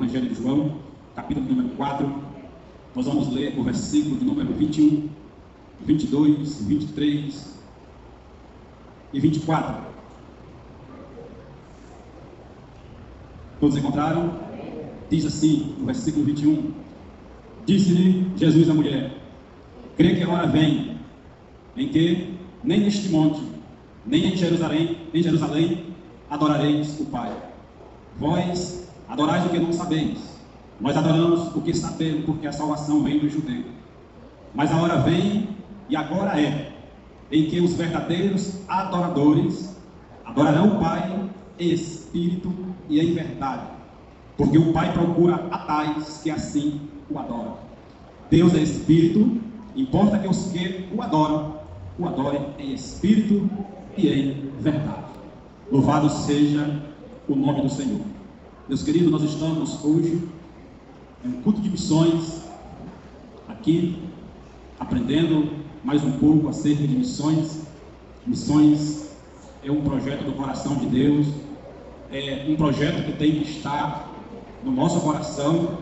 Evangelho de João, capítulo número 4. Nós vamos ler o versículo de número 21, 22, 23 e 24. Todos encontraram? Diz assim, no versículo 21: Disse-lhe Jesus à mulher: crê que a hora vem, em que nem neste monte, nem em Jerusalém adorareis o Pai. Vós adorais o que não sabeis, nós adoramos o que sabemos, porque a salvação vem do judeu. Mas a hora vem, e agora é, em que os verdadeiros adoradores adorarão o Pai em espírito e em verdade, porque o Pai procura a tais que assim o adoram. Deus é espírito, importa que os que o adoram, o adorem em espírito e em verdade. Louvado seja o nome do Senhor. Meus queridos, nós estamos hoje em um culto de missões, aqui, aprendendo mais um pouco acerca de missões. Missões é um projeto do coração de Deus, é um projeto que tem que estar no nosso coração,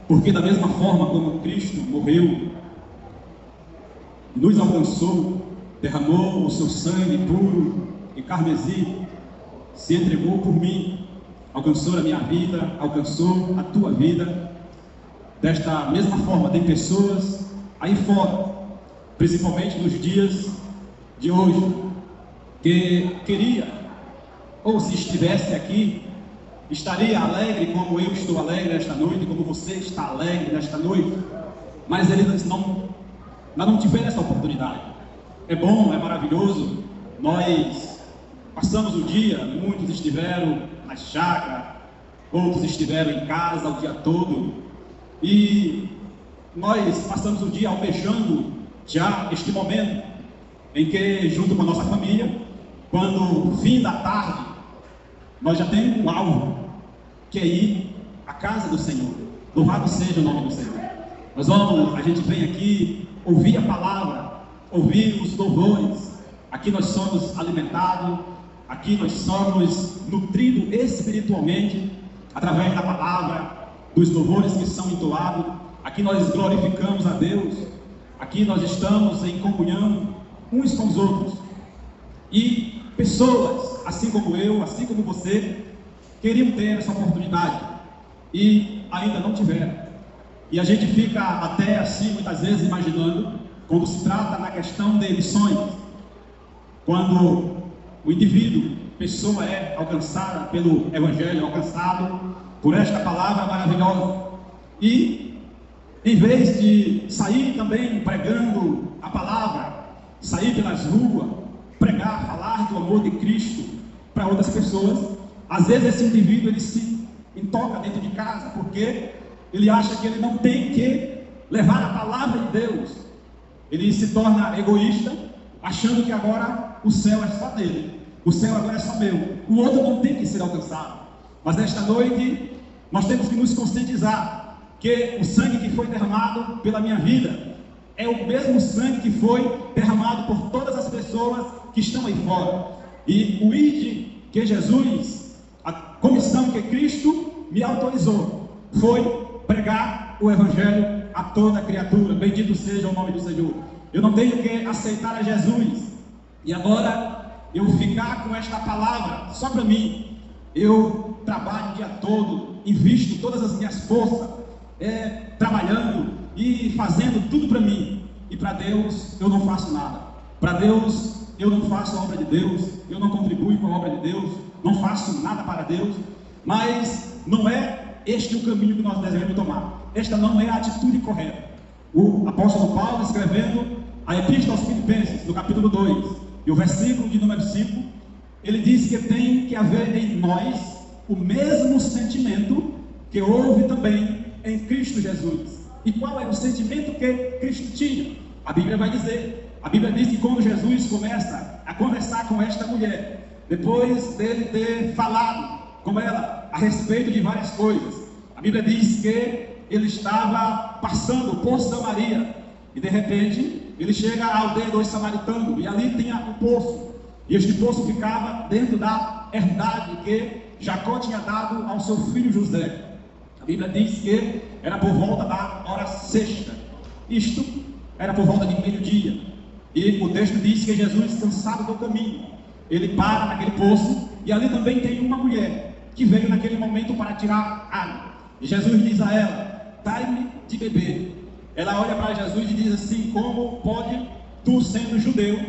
porque da mesma forma como Cristo morreu, nos alcançou, derramou o seu sangue puro e carmesim, se entregou por mim, alcançou a minha vida, alcançou a tua vida. Desta mesma forma, tem pessoas aí fora, principalmente nos dias de hoje, que queria, ou se estivesse aqui, estaria alegre como eu estou alegre esta noite, como você está alegre nesta noite, mas eles não tiveram essa oportunidade. É bom, é maravilhoso, nós passamos o dia, muitos estiveram na chácara, outros estiveram em casa o dia todo, e nós passamos o dia almejando já este momento em que, junto com a nossa família, quando fim da tarde, nós já temos um alvo, que é ir à casa do Senhor. Louvado seja o nome do Senhor. A gente vem aqui ouvir a palavra, ouvir os louvores. Aqui nós somos alimentados, aqui nós somos nutridos espiritualmente, através da palavra, dos louvores que são entoados. Aqui nós glorificamos a Deus, aqui nós estamos em comunhão uns com os outros. E pessoas, assim como eu, assim como você, queriam ter essa oportunidade e ainda não tiveram. E a gente fica até assim, muitas vezes, imaginando, quando se trata na questão de missões, quando o indivíduo, pessoa é alcançada pelo Evangelho, alcançado por esta palavra maravilhosa, e em vez de sair também pregando a palavra, sair pelas ruas, pregar, falar do amor de Cristo para outras pessoas, às vezes esse indivíduo ele se intoca dentro de casa, porque ele acha que ele não tem que levar a palavra de Deus. Ele se torna egoísta, achando que agora o céu é só dele, o céu agora é só meu, o outro não tem que ser alcançado. Mas nesta noite nós temos que nos conscientizar que o sangue que foi derramado pela minha vida é o mesmo sangue que foi derramado por todas as pessoas que estão aí fora. E o ID que Jesus, a comissão que Cristo me autorizou, foi pregar o Evangelho a toda criatura. Bendito seja o nome do Senhor. Eu não tenho que aceitar a Jesus e agora eu ficar com esta palavra só para mim. Eu trabalho o dia todo, invisto todas as minhas forças, trabalhando e fazendo tudo para mim, e para Deus eu não faço nada. Para Deus eu não faço a obra de Deus, eu não contribuo com a obra de Deus, não faço nada para Deus. Mas não é este o caminho que nós devemos tomar. Esta não é a atitude correta. O apóstolo Paulo, escrevendo a Epístola aos Filipenses, no capítulo 2, e o versículo de número 5, ele diz que tem que haver em nós o mesmo sentimento que houve também em Cristo Jesus. E qual é o sentimento que Cristo tinha? A Bíblia vai dizer. A Bíblia diz que quando Jesus começa a conversar com esta mulher, depois dele ter falado com ela a respeito de várias coisas, a Bíblia diz que ele estava passando por Samaria, e de repente ele chega à aldeia dos samaritanos, e ali tinha um poço, e este poço ficava dentro da herdade que Jacó tinha dado ao seu filho José. A Bíblia diz que era por volta da hora sexta. Isto era por volta de meio-dia. E o texto diz que Jesus, cansado do caminho, ele para naquele poço, e ali também tem uma mulher que veio naquele momento para tirar água. E Jesus diz a ela: dai-me de beber. Ela olha para Jesus e diz assim: como pode tu, sendo judeu,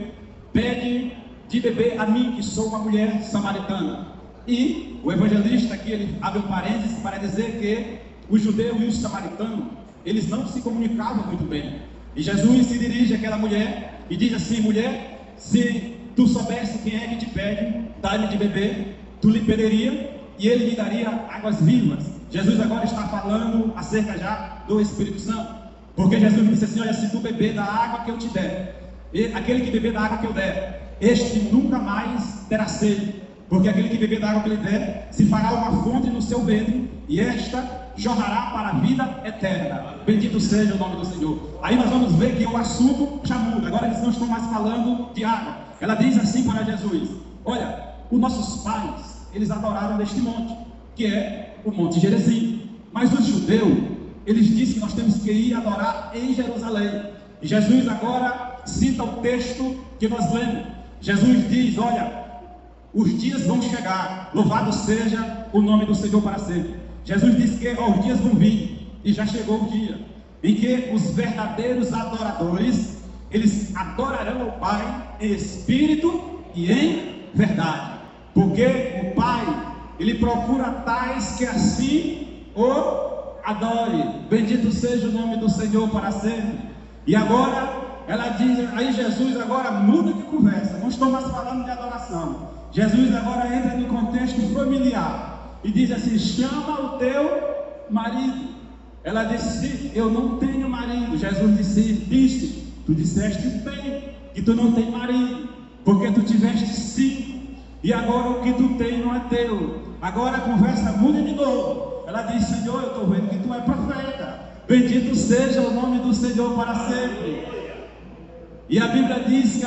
pede de beber a mim, que sou uma mulher samaritana? E o evangelista aqui, ele abre um parênteses para dizer que o judeu e o samaritano, eles não se comunicavam muito bem. E Jesus se dirige àquela mulher e diz assim: mulher, se tu soubesse quem é que te pede, dá-me de beber, tu lhe pediria e ele lhe daria águas vivas. Jesus agora está falando acerca já do Espírito Santo, porque Jesus disse assim: olha, se tu beber da água que eu te der, aquele que beber da água que eu der, este nunca mais terá sede, porque aquele que beber da água que ele der, se fará uma fonte no seu ventre, e esta jorrará para a vida eterna. Bendito seja o nome do Senhor. Aí nós vamos ver que o assunto já muda. Agora eles não estão mais falando de água. Ela diz assim para Jesus: olha, os nossos pais, eles adoraram neste monte, que é o Monte Gerizim. Mas os judeus, eles dizem que nós temos que ir adorar em Jerusalém. E Jesus agora cita o texto que nós lemos. Jesus diz: olha, os dias vão chegar, louvado seja o nome do Senhor para sempre. Jesus disse que os dias vão vir, e já chegou o dia, em que os verdadeiros adoradores, eles adorarão o Pai em espírito e em verdade, porque o Pai, ele procura tais que assim o adore. Bendito seja o nome do Senhor para sempre. E agora, ela diz, aí Jesus agora muda de conversa, não estou mais falando de adoração. Jesus agora entra no contexto familiar e diz assim: chama o teu marido. Ela disse: eu não tenho marido. Jesus disse: tu disseste bem que tu não tem marido, porque tu tiveste 5, e agora o que tu tem não é teu. Agora a conversa muda de novo. Ela diz: Senhor, eu estou vendo que tu é profeta. Bendito seja o nome do Senhor para sempre. E a Bíblia diz que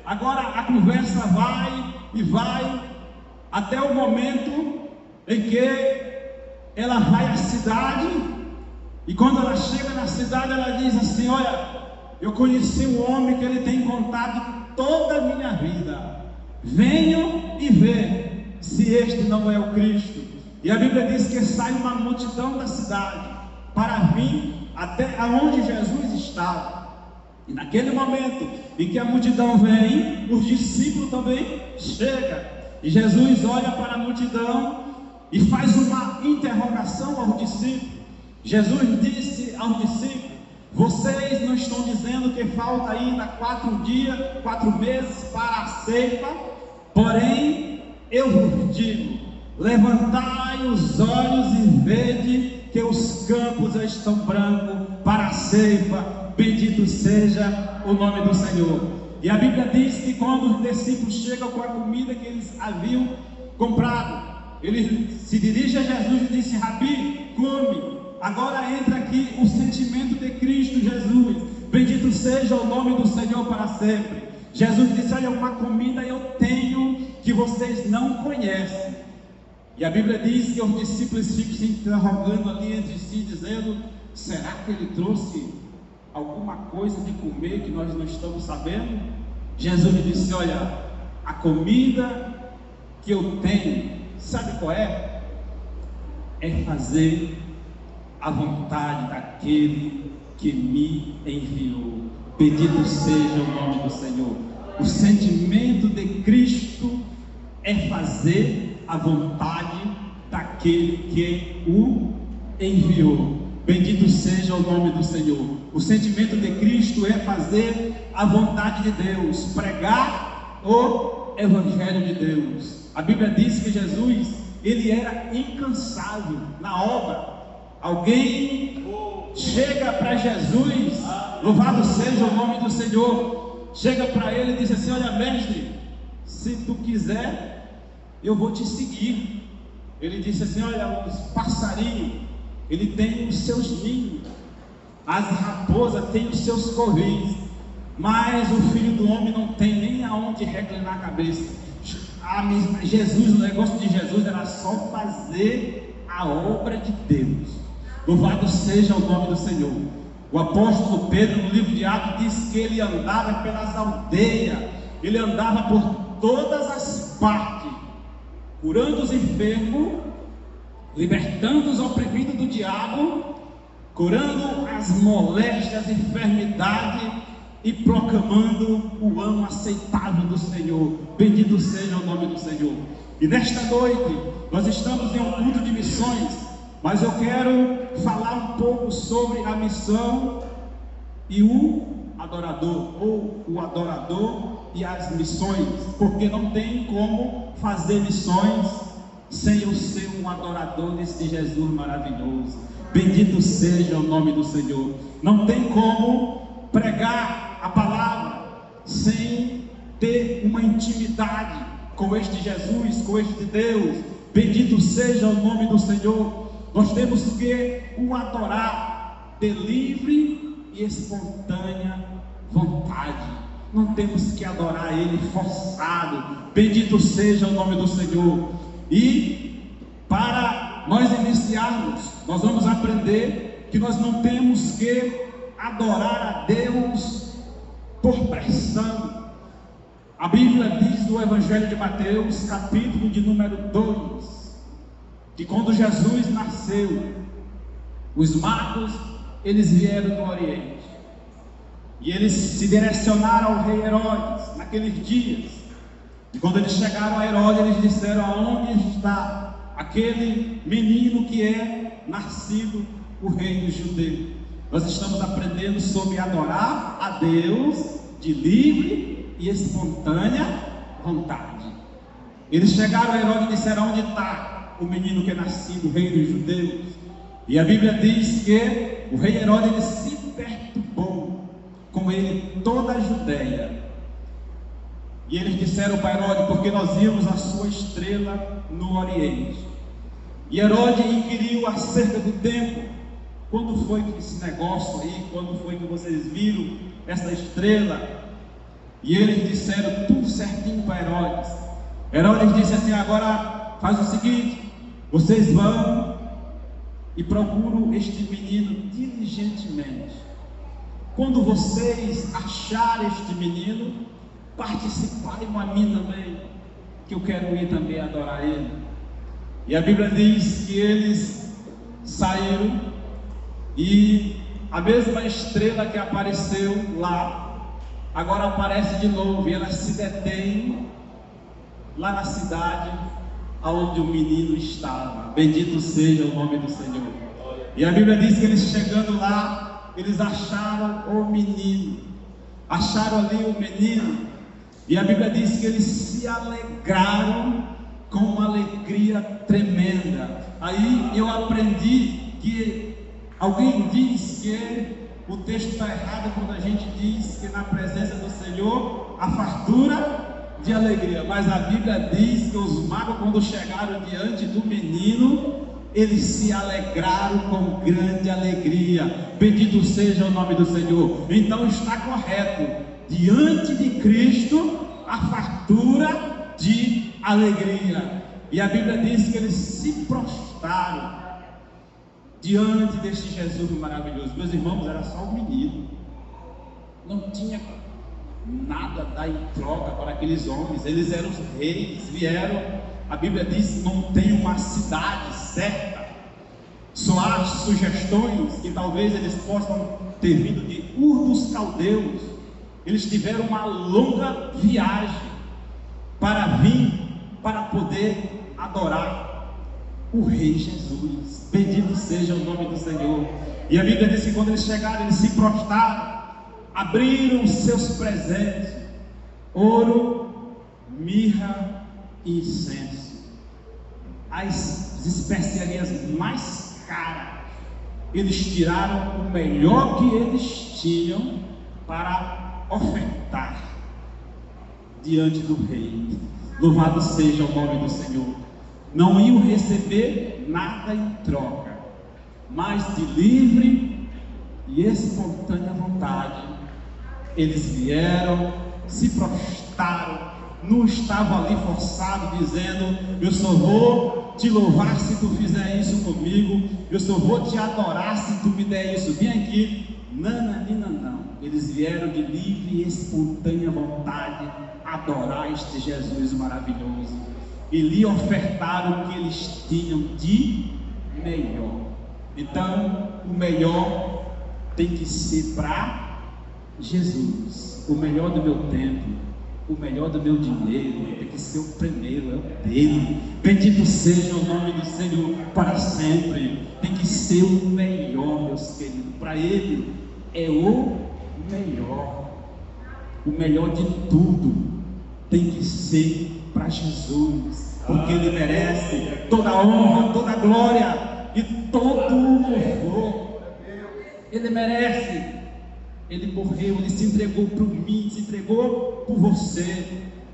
agora a conversa vai e vai até o momento em que ela vai à cidade. E quando ela chega na cidade, ela diz assim: olha, eu conheci um homem que ele tem contado toda a minha vida. Venham e vê se este não é o Cristo. E a Bíblia diz que sai uma multidão da cidade para vir até aonde Jesus estava. E naquele momento em que a multidão vem, os discípulos também chegam. E Jesus olha para a multidão e faz uma interrogação aos discípulos. Jesus disse aos discípulos: vocês não estão dizendo que falta ainda 4 dias, 4 meses para a ceifa? Porém, eu vos digo: levantai os olhos e vede que os campos estão brancos para a ceifa. Bendito seja o nome do Senhor. E a Bíblia diz que quando os discípulos chegam com a comida que eles haviam comprado, ele se dirige a Jesus e disse: Rabi, come. Agora entra aqui o sentimento de Cristo Jesus. Bendito seja o nome do Senhor para sempre. Jesus disse: olha, uma comida eu tenho que vocês não conhecem. E a Bíblia diz que os discípulos ficam se interrogando ali entre si, dizendo: será que ele trouxe alguma coisa de comer que nós não estamos sabendo? Jesus disse: olha, a comida que eu tenho, sabe qual é? É fazer a vontade daquele que me enviou. Bendito seja o nome do Senhor. O sentimento de Cristo é fazer a vontade daquele que o enviou. Bendito seja o nome do Senhor. O sentimento de Cristo é fazer a vontade de Deus, pregar o Evangelho de Deus. A Bíblia diz que Jesus, ele era incansável na obra. Alguém chega para Jesus, louvado seja o nome do Senhor, chega para ele e diz assim: olha, mestre, se tu quiser, eu vou te seguir. Ele disse assim: olha, os passarinhos, ele tem os seus ninhos, as raposas têm os seus correios, mas o Filho do Homem não tem nem aonde reclinar a cabeça. Jesus, o negócio de Jesus era só fazer a a obra de Deus. Louvado seja o nome do Senhor. O apóstolo Pedro, no livro de Atos, diz que ele andava pelas aldeias, ele andava por todas as partes, curando os enfermos, libertando os oprimidos do diabo, curando as moléstias, as enfermidades e proclamando o ano aceitável do Senhor. Bendito seja o nome do Senhor. E nesta noite, nós estamos em um culto de missões, mas eu quero falar um pouco sobre a missão e o adorador, ou o adorador e as missões, porque não tem como fazer missões sem eu ser um adorador desse Jesus maravilhoso. Bendito seja o nome do Senhor. Não tem como pregar a palavra sem ter uma intimidade com este Jesus, com este Deus. Bendito seja o nome do Senhor. Nós temos que o adorar de livre e espontânea vontade. Não temos que adorar Ele forçado. Bendito seja o nome do Senhor. E para nós iniciarmos, nós vamos aprender que nós não temos que adorar a Deus por pressão. A Bíblia diz no Evangelho de Mateus, capítulo de número 2, que quando Jesus nasceu, os magos, eles vieram do Oriente, e eles se direcionaram ao rei Herodes, naqueles dias, e quando eles chegaram a Herodes, eles disseram: aonde está aquele menino que é nascido o rei dos judeus? Nós estamos aprendendo sobre adorar a Deus de livre e espontânea vontade. Eles chegaram a Herodes e disseram: onde está o menino que é nascido, o rei dos judeus? E a Bíblia diz que o rei Herodes, ele se perturbou, com ele toda a Judeia. E eles disseram para Herodes: porque nós vimos a sua estrela no Oriente. E Herodes inquiriu acerca do tempo. Quando foi que esse negócio aí, quando foi que vocês viram essa estrela? E eles disseram tudo certinho para Herodes. Herodes disse assim: agora faz o seguinte, vocês vão e procuram este menino diligentemente. Quando vocês acharem este menino, participarem a mim também, que eu quero ir também adorar ele. E a Bíblia diz que eles saíram, e a mesma estrela que apareceu lá, agora aparece de novo, e ela se detém lá na cidade onde o menino estava. Bendito seja o nome do Senhor. E a Bíblia diz que eles chegando lá, eles acharam o menino, acharam ali o menino, e a Bíblia diz que eles se alegraram com uma alegria tremenda. Aí eu aprendi que alguém diz que o texto está errado quando a gente diz que na presença do Senhor há fartura de alegria, mas a Bíblia diz que os magos, quando chegaram diante do menino, eles se alegraram com grande alegria. Bendito seja o nome do Senhor. Então está correto, diante de Cristo a fartura de alegria. E a Bíblia diz que eles se prostraram diante deste Jesus maravilhoso. Meus irmãos, era só um menino, não tinha nada a dar em troca para aqueles homens. Eles eram os reis, vieram, a Bíblia diz que não tem uma cidade certa. Só há sugestões que talvez eles possam ter vindo de Ur dos Caldeus. Eles tiveram uma longa viagem para vir, para poder adorar o Rei Jesus. Bendito seja o nome do Senhor. E a Bíblia diz que quando eles chegaram, eles se prostraram, abriram seus presentes: ouro, mirra e incenso. As especiarias mais caras, eles tiraram o melhor que eles tinham para ofertar diante do rei. Louvado seja o nome do Senhor. Não iam receber nada em troca, mas de livre e espontânea vontade, eles vieram, se prostraram não estava ali forçado, dizendo: eu só vou te louvar se tu fizer isso comigo, eu só vou te adorar se tu me der isso, vem aqui. Não. Eles vieram de livre e espontânea vontade adorar este Jesus maravilhoso, e lhe ofertaram o que eles tinham de melhor. Então, o melhor tem que ser para Jesus. O melhor do meu tempo, o melhor do meu dinheiro, tem que ser o primeiro, é o dele. Bendito seja o nome do Senhor para sempre. Tem que ser o melhor, meus queridos. Para ele é o melhor. O melhor de tudo tem que ser para Jesus, porque ele merece toda a honra, toda a glória e todo o louvor. Ele merece. Ele morreu, ele se entregou por mim, se entregou por você,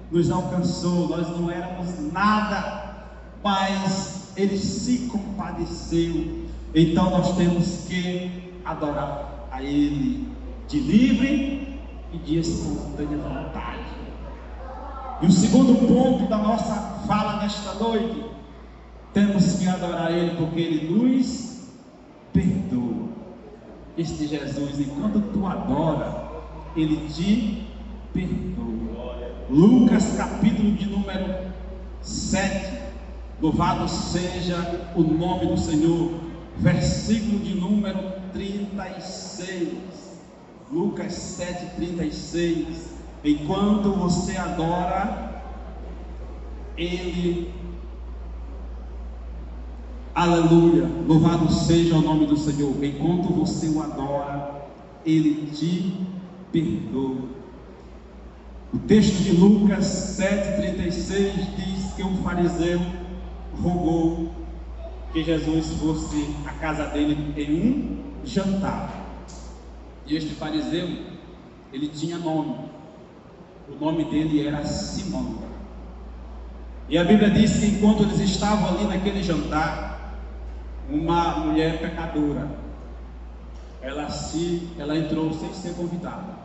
nos alcançou. Nós não éramos nada, mas ele se compadeceu. Então nós temos que adorar a ele de livre e de espontânea vontade. E o segundo ponto da nossa fala nesta noite: temos que adorar ele porque ele nos perdoa. Este Jesus, enquanto tu adora, ele te perdoa. Lucas capítulo de número 7, louvado seja o nome do Senhor, versículo de número 36. Lucas 7:36. Enquanto você adora, ele, aleluia, louvado seja o nome do Senhor. Enquanto você o adora, ele te perdoa. O texto de Lucas 7:36 diz que um fariseu rogou que Jesus fosse à casa dele em um jantar. E este fariseu, ele tinha nome. O nome dele era Simão. E a Bíblia diz que enquanto eles estavam ali naquele jantar, uma mulher pecadora, ela entrou sem ser convidada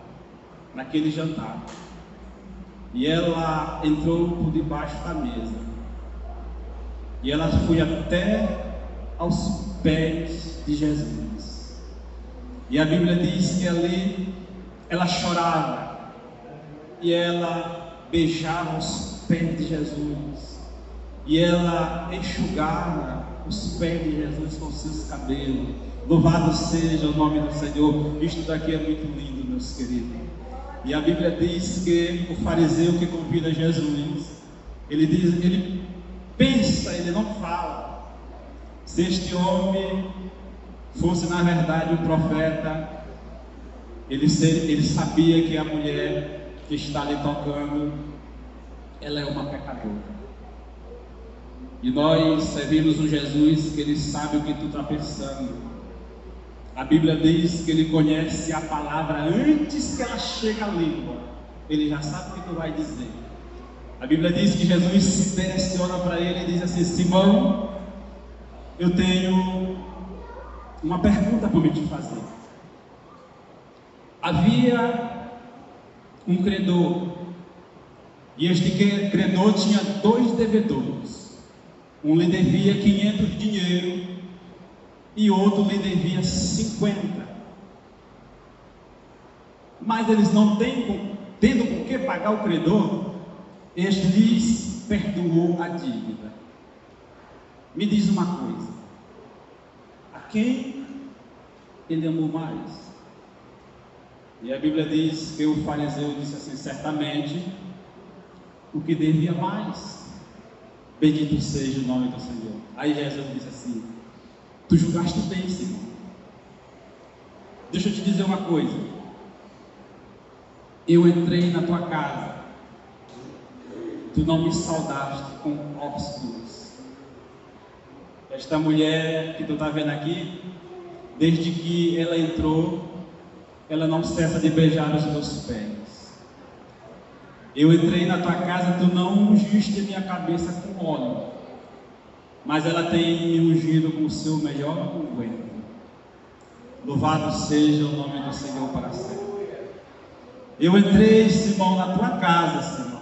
naquele jantar. E ela entrou por debaixo da mesa. E ela foi até aos pés de Jesus. E a Bíblia diz que ali ela chorava. E ela beijava os pés de Jesus. E ela enxugava os pés de Jesus com seus cabelos. Louvado seja o nome do Senhor. Isto daqui é muito lindo, meus queridos. E a Bíblia diz que o fariseu que convida Jesus, ele pensa, ele não fala. Se este homem fosse na verdade um profeta, ele sabia que a mulher que está ali tocando, ela é uma pecadora. E nós servimos um Jesus que ele sabe o que tu está pensando. A Bíblia diz que ele conhece a palavra antes que ela chegue à língua. Ele já sabe o que tu vai dizer. A Bíblia diz que Jesus se direciona para ele e diz assim: Simão, eu tenho uma pergunta para me te fazer. Havia um credor, e este credor tinha 2 devedores. Um lhe devia 500 dinheiro e outro lhe devia 50. Mas eles não tendo com que pagar o credor, este lhes perdoou a dívida. Me diz uma coisa: a quem ele amou mais? E a Bíblia diz que o fariseu disse assim: certamente o que devia mais. Bendito seja o nome do Senhor. Aí Jesus disse assim: tu julgaste bem, Simão. Deixa eu te dizer uma coisa. Eu entrei na tua casa, tu não me saudaste com ósculos. Esta mulher que tu está vendo aqui, desde que ela entrou, ela não cessa de beijar os meus pés. Eu entrei na tua casa, tu não ungiste minha cabeça com óleo, mas ela tem me ungido com o seu melhor unguento. Louvado seja o nome do Senhor para sempre. Eu entrei, Simão, na tua casa, Simão,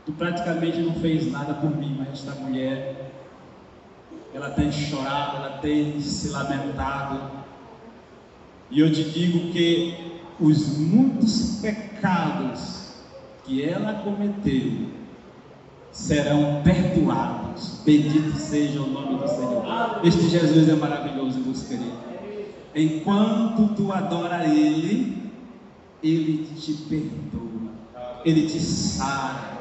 Tu praticamente não fez nada por mim, mas esta mulher, ela tem chorado, ela tem se lamentado. E eu te digo que os muitos pecados que ela cometeu serão perdoados. Bendito seja o nome do Senhor. Este Jesus é maravilhoso, meus queridos. Enquanto tu adora Ele, Ele te perdoa, Ele te sara,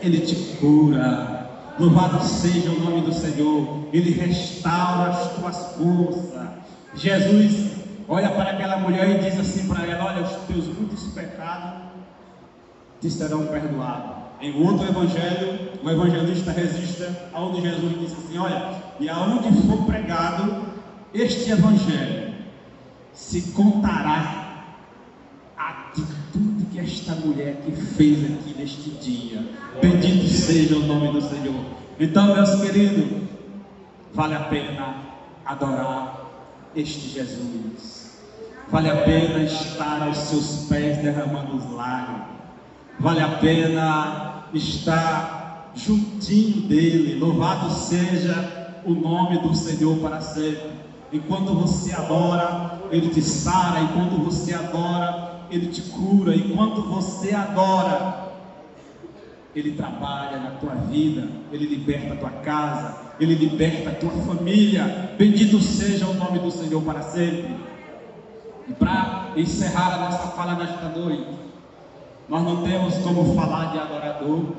Ele te cura. Louvado seja o nome do Senhor. Ele restaura as tuas forças. Jesus olha para aquela mulher e diz assim para ela: olha, os teus muitos pecados te serão perdoados. Em outro evangelho, o evangelista registra onde Jesus disse assim: olha, e aonde for pregado este evangelho, se contará a atitude que esta mulher que fez aqui neste dia. Bendito seja o nome do Senhor. Então, meus queridos, vale a pena adorar este Jesus. Vale a pena estar aos seus pés derramando os lágrimas. Vale a pena estar juntinho dele. Louvado seja o nome do Senhor para sempre. Enquanto você adora, Ele te sara. Enquanto você adora, Ele te cura. Enquanto você adora, Ele trabalha na tua vida. Ele liberta a tua casa. Ele liberta a tua família. Bendito seja o nome do Senhor para sempre. E para encerrar a nossa fala nesta noite, nós não temos como falar de adorador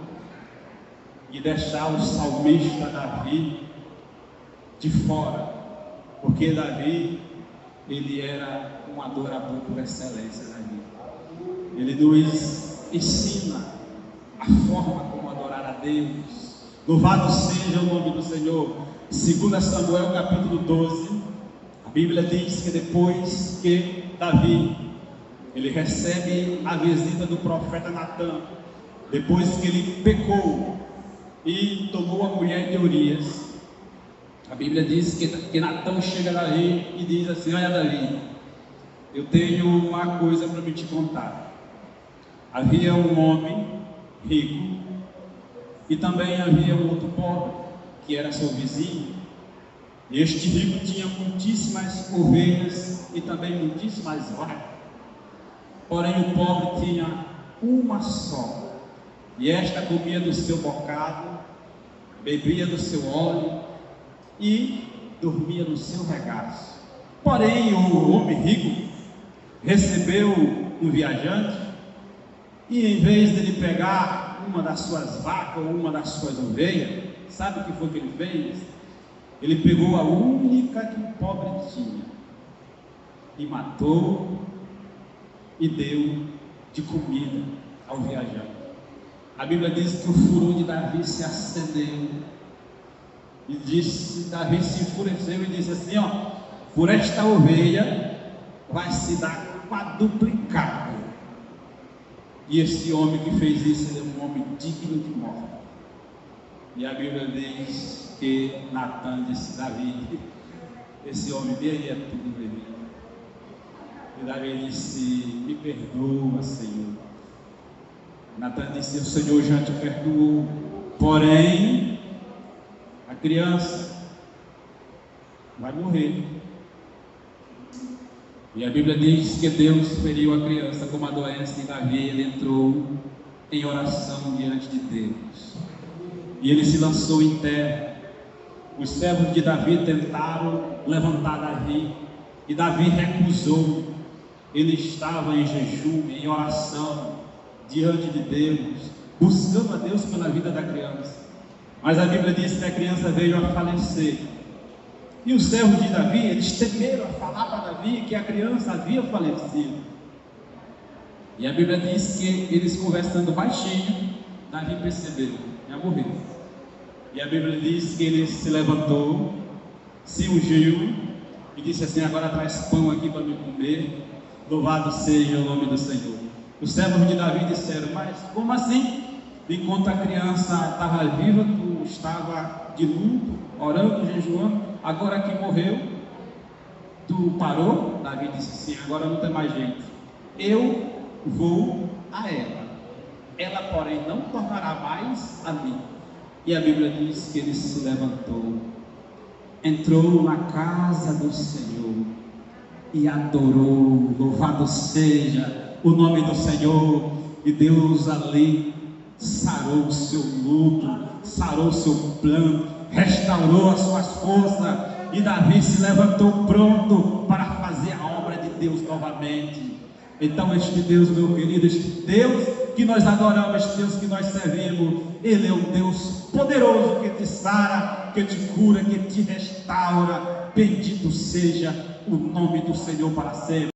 e deixar o salmista Davi de fora, porque Davi, ele era um adorador por excelência. Davi, ele nos ensina a forma como adorar a Deus. Louvado seja o nome do Senhor. 2 Samuel capítulo 12, a Bíblia diz que depois que Davi ele recebe a visita do profeta Natã, depois que ele pecou e tomou a mulher de Urias, a Bíblia diz que Natã chega a Davi e diz assim: olha, Davi, eu tenho uma coisa para me te contar. Havia um homem rico e também havia um outro pobre, que era seu vizinho. E este rico tinha muitíssimas ovelhas e também muitíssimas vacas. Porém o pobre tinha uma só, e esta comia do seu bocado, bebia do seu óleo e dormia no seu regaço. Porém o homem rico recebeu um viajante, e em vez de ele pegar uma das suas vacas ou uma das suas ovelhas, sabe o que foi que ele fez? Ele pegou a única que o pobre tinha e matou e deu de comida ao viajante. A Bíblia diz que o furor de Davi se acendeu e Davi se enfureceu e disse assim: ó, por esta ovelha vai se dar quadruplicado. E esse homem que fez isso, ele é um homem digno de morte. E a Bíblia diz que Natã disse: Davi, esse homem dele é tudo de mim. E Davi disse: me perdoa, Senhor. Natã disse: o Senhor já te perdoou, porém a criança vai morrer. E a Bíblia diz que Deus feriu a criança com uma doença, e Davi ele entrou em oração diante de Deus. E ele se lançou em terra. Os servos de Davi tentaram levantar Davi, e Davi recusou. Ele estava em jejum, em oração, diante de Deus, buscando a Deus pela vida da criança. Mas a Bíblia diz que a criança veio a falecer. E os servos de Davi, eles temeram a falar para Davi que a criança havia falecido. E a Bíblia diz que eles conversando baixinho, Davi percebeu, já morreu. E a Bíblia diz que ele se levantou, se ungiu e disse assim: agora traz pão aqui para me comer. Louvado seja o nome do Senhor. Os servos de Davi disseram: mas como assim? Enquanto a criança estava viva, tu estava de luto, orando, jejuando, agora que morreu, tu parou? Davi disse: sim, agora não tem mais jeito, eu vou a ela. ela, porém, não tornará mais a mim. E a Bíblia diz que ele se levantou, entrou na casa do Senhor e adorou. Louvado seja o nome do Senhor. E Deus ali sarou o seu luto, sarou o seu plano, restaurou as suas forças, e Davi se levantou pronto para fazer a obra de Deus novamente. Então este Deus, meu querido, este Deus que nós adoramos, este Deus que nós servimos, Ele é um Deus poderoso, que te sara, que te cura, que te restaura. Bendito seja o nome do Senhor para sempre.